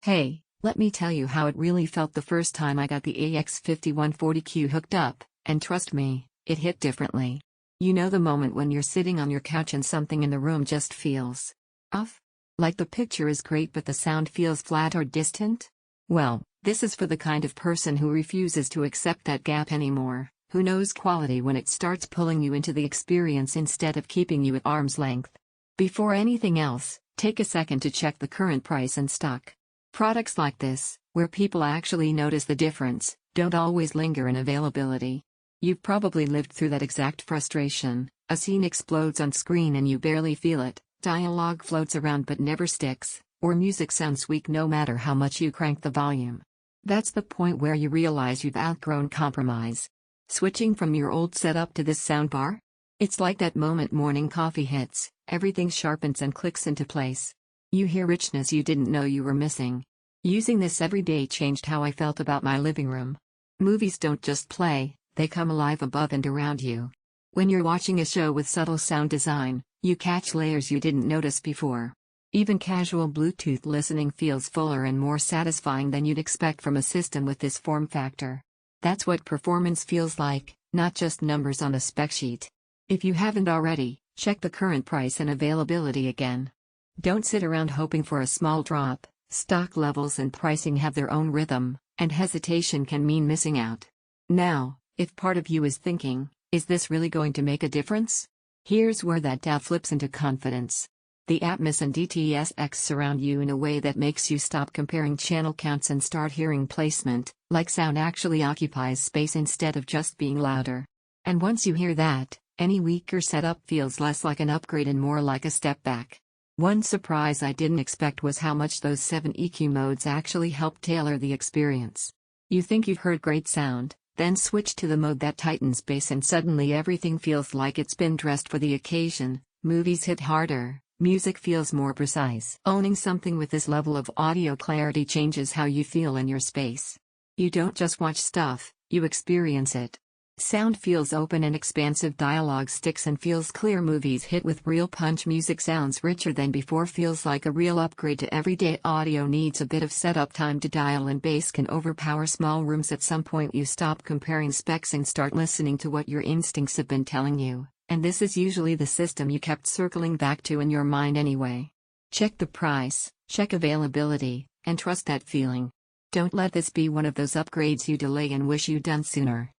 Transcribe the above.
Hey, let me tell you how it really felt the first time I got the AX5140Q hooked up, and trust me, it hit differently. You know the moment when you're sitting on your couch and something in the room just feels off? Like the picture is great but the sound feels flat or distant? Well, this is for the kind of person who refuses to accept that gap anymore, who knows quality when it starts pulling you into the experience instead of keeping you at arm's length. Before anything else, take a second to check the current price and stock. Products like this, where people actually notice the difference, don't always linger in availability. You've probably lived through that exact frustration. A scene explodes on screen and you barely feel it, dialogue floats around but never sticks, or music sounds weak no matter how much you crank the volume. That's the point where you realize you've outgrown compromise. Switching from your old setup to this soundbar? It's like that moment morning coffee hits, everything sharpens and clicks into place. You hear richness you didn't know you were missing. Using this every day changed how I felt about my living room. Movies don't just play, they come alive above and around you. When you're watching a show with subtle sound design, you catch layers you didn't notice before. Even casual Bluetooth listening feels fuller and more satisfying than you'd expect from a system with this form factor. That's what performance feels like, not just numbers on a spec sheet. If you haven't already, check the current price and availability again. Don't sit around hoping for a small drop. Stock levels and pricing have their own rhythm, and hesitation can mean missing out. Now, if part of you is thinking, is this really going to make a difference? Here's where that doubt flips into confidence. The Atmos and DTS:X surround you in a way that makes you stop comparing channel counts and start hearing placement, like sound actually occupies space instead of just being louder. And once you hear that, any weaker setup feels less like an upgrade and more like a step back. One surprise I didn't expect was how much those 7 EQ modes actually help tailor the experience. You think you've heard great sound, then switch to the mode that tightens bass and suddenly everything feels like it's been dressed for the occasion. Movies hit harder, music feels more precise. Owning something with this level of audio clarity changes how you feel in your space. You don't just watch stuff, you experience it. Sound feels open and expansive, dialogue sticks and feels clear, movies hit with real punch, music sounds richer than before, feels like a real upgrade to everyday audio. Needs a bit of setup time to dial and bass can overpower small rooms. At some point you stop comparing specs and start listening to what your instincts have been telling you, and this is usually the system you kept circling back to in your mind anyway. Check the price, check availability, and trust that feeling. Don't let this be one of those upgrades you delay and wish you'd done sooner.